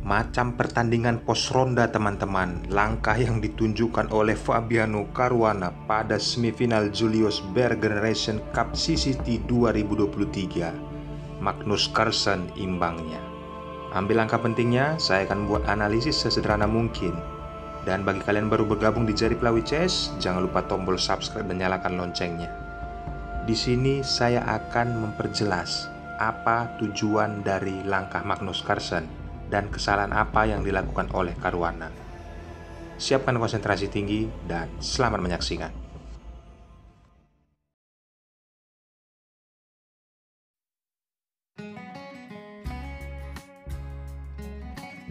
Macam pertandingan pos ronda teman-teman, langkah yang ditunjukkan oleh Fabiano Caruana pada semifinal Julius Baer Generation Cup CCT 2023. Magnus Carlsen imbangnya. Ambil langkah pentingnya, saya akan buat analisis sesederhana mungkin. Dan bagi kalian baru bergabung di Jari Pelawi CS, jangan lupa tombol subscribe dan nyalakan loncengnya. Di sini saya akan memperjelas apa tujuan dari langkah Magnus Carlsen dan kesalahan apa yang dilakukan oleh Caruana. Siapkan konsentrasi tinggi dan selamat menyaksikan.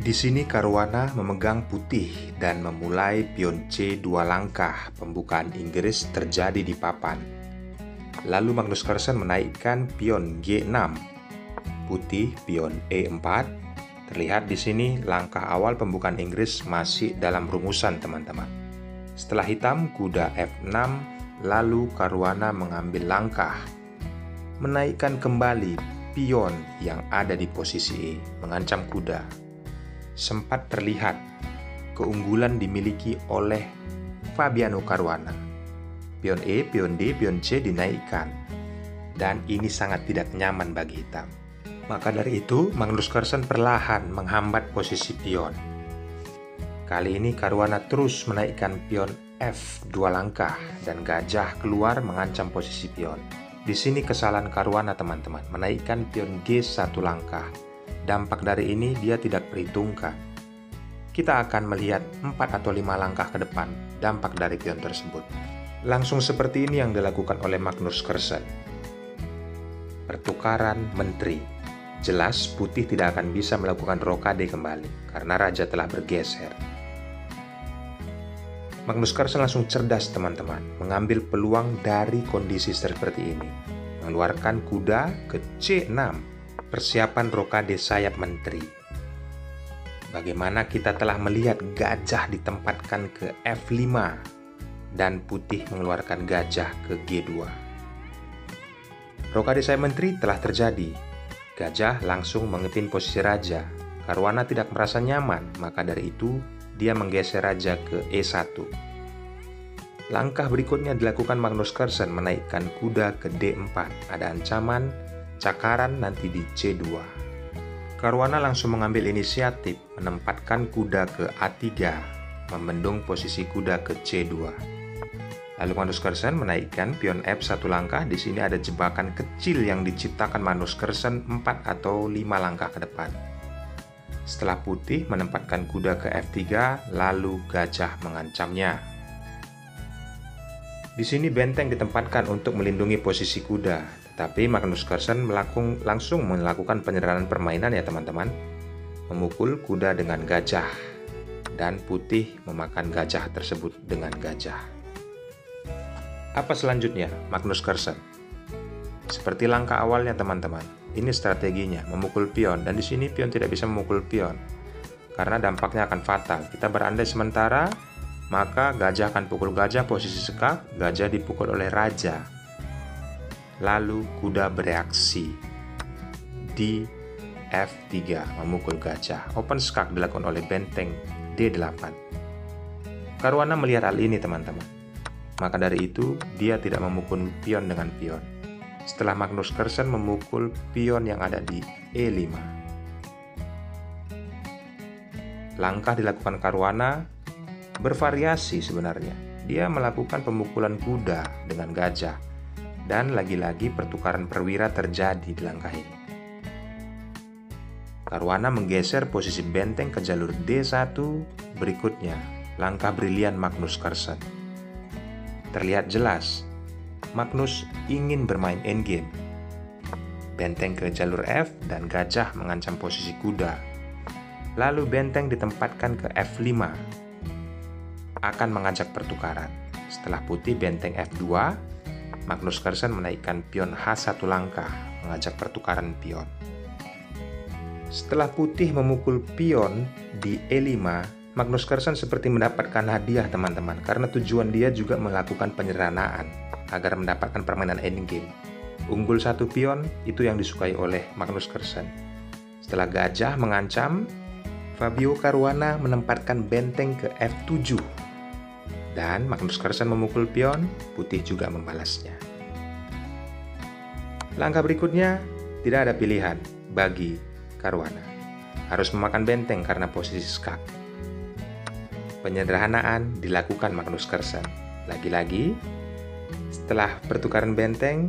Di sini Caruana memegang putih dan memulai pion C2 langkah. Pembukaan Inggris terjadi di papan. Lalu Magnus Carlsen menaikkan pion G6. Putih pion E4. Terlihat di sini langkah awal pembukaan Inggris masih dalam rumusan teman-teman. Setelah hitam kuda F6, lalu Caruana mengambil langkah menaikkan kembali pion yang ada di posisi E, mengancam kuda. Sempat terlihat keunggulan dimiliki oleh Fabiano Caruana. Pion E, pion D, pion C dinaikkan, dan ini sangat tidak nyaman bagi hitam. Maka dari itu, Magnus Carlsen perlahan menghambat posisi pion. Kali ini Caruana terus menaikkan pion F 2 langkah dan gajah keluar mengancam posisi pion. Di sini kesalahan Caruana teman-teman, menaikkan pion G 1 langkah. Dampak dari ini dia tidak perhitungkan. Kita akan melihat 4 atau 5 langkah ke depan dampak dari pion tersebut. Langsung seperti ini yang dilakukan oleh Magnus Carlsen. Pertukaran menteri. Jelas putih tidak akan bisa melakukan rokade kembali karena raja telah bergeser. Magnus Carlsen langsung cerdas teman-teman, mengambil peluang dari kondisi seperti ini. Mengeluarkan kuda ke C6, persiapan rokade sayap menteri. Bagaimana kita telah melihat gajah ditempatkan ke F5 dan putih mengeluarkan gajah ke G2. Rokade sayap menteri telah terjadi. Gajah langsung mengepin posisi raja. Caruana tidak merasa nyaman, maka dari itu dia menggeser raja ke E1. Langkah berikutnya dilakukan Magnus Carlsen, menaikkan kuda ke D4. Ada ancaman cakaran nanti di C2. Caruana langsung mengambil inisiatif, menempatkan kuda ke A3, membendung posisi kuda ke C2. Lalu Magnus Carlsen menaikkan pion F 1 langkah. Di sini ada jebakan kecil yang diciptakan Magnus Carlsen 4 atau 5 langkah ke depan. Setelah putih menempatkan kuda ke F3, lalu gajah mengancamnya. Di sini benteng ditempatkan untuk melindungi posisi kuda, tetapi Magnus Carlsen langsung melakukan penyederhanaan permainan ya teman-teman. Memukul kuda dengan gajah, dan putih memakan gajah tersebut dengan gajah. Apa selanjutnya Magnus Carlsen? Seperti langkah awalnya teman-teman, ini strateginya memukul pion, dan di sini pion tidak bisa memukul pion karena dampaknya akan fatal. Kita berandai sementara, maka gajah akan pukul gajah posisi sekak, gajah dipukul oleh raja. Lalu kuda bereaksi di F3 memukul gajah. Open skak dilakukan oleh benteng D8. Caruana melihat hal ini teman-teman. Maka dari itu, dia tidak memukul pion dengan pion. Setelah Magnus Carlsen memukul pion yang ada di E5. Langkah dilakukan Caruana bervariasi sebenarnya. Dia melakukan pemukulan kuda dengan gajah. Dan lagi-lagi pertukaran perwira terjadi di langkah ini. Caruana menggeser posisi benteng ke jalur D1 berikutnya. Langkah brilian Magnus Carlsen. Terlihat jelas, Magnus ingin bermain endgame. Benteng ke jalur F dan gajah mengancam posisi kuda. Lalu benteng ditempatkan ke F5. Akan mengajak pertukaran. Setelah putih benteng F2, Magnus Carlsen menaikkan pion H1 langkah, mengajak pertukaran pion. Setelah putih memukul pion di E5, Magnus Carlsen seperti mendapatkan hadiah teman-teman, karena tujuan dia juga melakukan penyederhanaan agar mendapatkan permainan endgame. Unggul satu pion itu yang disukai oleh Magnus Carlsen. Setelah gajah mengancam, Fabio Caruana menempatkan benteng ke F7. Dan Magnus Carlsen memukul pion, putih juga membalasnya. Langkah berikutnya, tidak ada pilihan bagi Caruana. Harus memakan benteng karena posisi skak. Penyederhanaan dilakukan Magnus Carlsen. Lagi-lagi, setelah pertukaran benteng,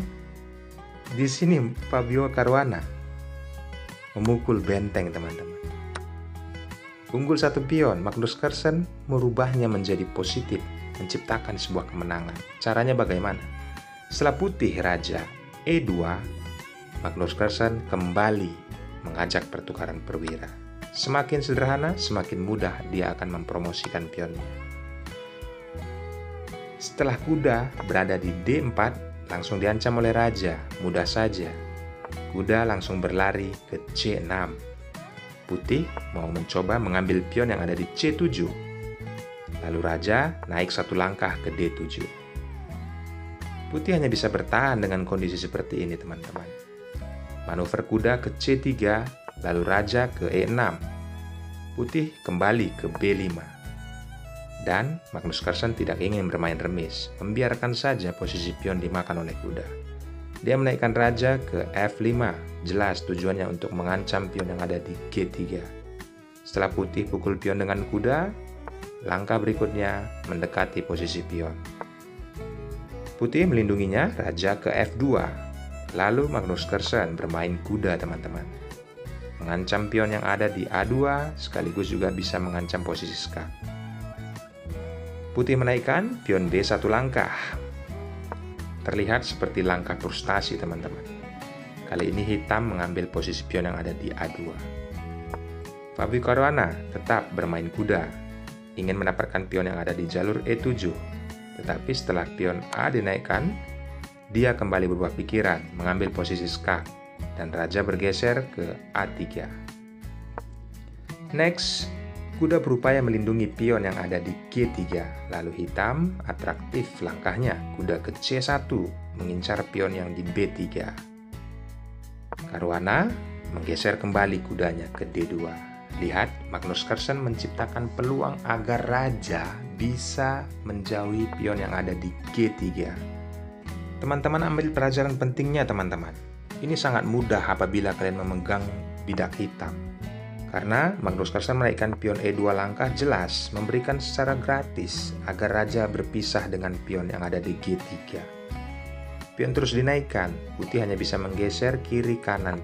di sini Fabio Caruana memukul benteng, teman-teman. Unggul satu pion, Magnus Carlsen merubahnya menjadi positif, menciptakan sebuah kemenangan. Caranya bagaimana? Setelah putih raja E2, Magnus Carlsen kembali mengajak pertukaran perwira. Semakin sederhana, semakin mudah dia akan mempromosikan pionnya. Setelah kuda berada di D4, langsung diancam oleh raja, mudah saja. Kuda langsung berlari ke C6. Putih mau mencoba mengambil pion yang ada di C7. Lalu raja naik satu langkah ke D7. Putih hanya bisa bertahan dengan kondisi seperti ini, teman-teman. Manuver kuda ke C3, lalu raja ke E6. Putih kembali ke B5. Dan Magnus Carlsen tidak ingin bermain remis, membiarkan saja posisi pion dimakan oleh kuda. Dia menaikkan raja ke F5, jelas tujuannya untuk mengancam pion yang ada di G3. Setelah putih pukul pion dengan kuda, langkah berikutnya mendekati posisi pion. Putih melindunginya, raja ke F2. Lalu Magnus Carlsen bermain kuda, teman-teman. Mengancam pion yang ada di A2, sekaligus juga bisa mengancam posisi skak. Putih menaikkan pion B1 langkah. Terlihat seperti langkah frustasi, teman-teman. Kali ini hitam mengambil posisi pion yang ada di A2. Fabio Caruana tetap bermain kuda, ingin mendapatkan pion yang ada di jalur E7. Tetapi setelah pion A dinaikkan, dia kembali berubah pikiran, mengambil posisi skak, dan raja bergeser ke A3. Next, kuda berupaya melindungi pion yang ada di G3, lalu hitam atraktif langkahnya, kuda ke C1 mengincar pion yang di B3. Caruana menggeser kembali kudanya ke D2. Lihat, Magnus Carlsen menciptakan peluang agar raja bisa menjauhi pion yang ada di G3. Teman-teman ambil pelajaran pentingnya, teman-teman. Ini sangat mudah apabila kalian memegang bidak hitam. Karena Magnus Carlsen menaikkan pion E2 langkah jelas memberikan secara gratis agar raja berpisah dengan pion yang ada di G3. Pion terus dinaikkan, putih hanya bisa menggeser kiri kanan.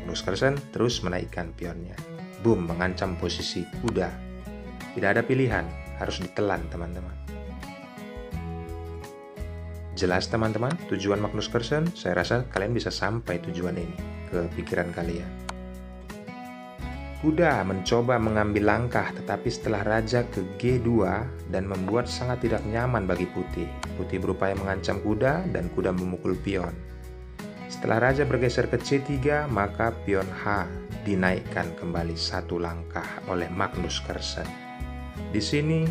Magnus Carlsen terus menaikkan pionnya. Boom, mengancam posisi kuda. Tidak ada pilihan, harus ditelan, teman-teman. Jelas, teman-teman, tujuan Magnus Carlsen? Saya rasa kalian bisa sampai tujuan ini ke pikiran kalian. Kuda mencoba mengambil langkah, tetapi setelah raja ke G2 dan membuat sangat tidak nyaman bagi putih. Putih berupaya mengancam kuda dan kuda memukul pion. Setelah raja bergeser ke C3, maka pion H dinaikkan kembali satu langkah oleh Magnus Carlsen. Di sini,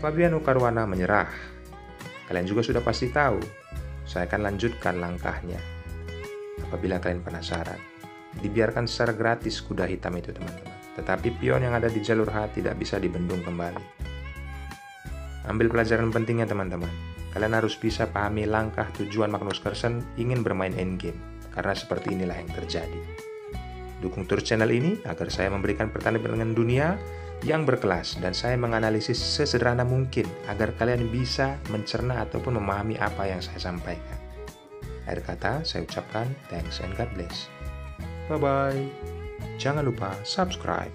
Fabio Caruana menyerah. Kalian juga sudah pasti tahu. Saya akan lanjutkan langkahnya. Apabila kalian penasaran. Dibiarkan secara gratis kuda hitam itu, teman-teman. Tetapi pion yang ada di jalur H tidak bisa dibendung kembali. Ambil pelajaran pentingnya, teman-teman. Kalian harus bisa pahami langkah tujuan Magnus Carlsen ingin bermain endgame. Karena seperti inilah yang terjadi. Dukung terus channel ini agar saya memberikan pertandingan dunia yang berkelas dan saya menganalisis sesederhana mungkin agar kalian bisa mencerna ataupun memahami apa yang saya sampaikan. Akhir kata, saya ucapkan thanks and God bless. Bye-bye. Jangan lupa subscribe.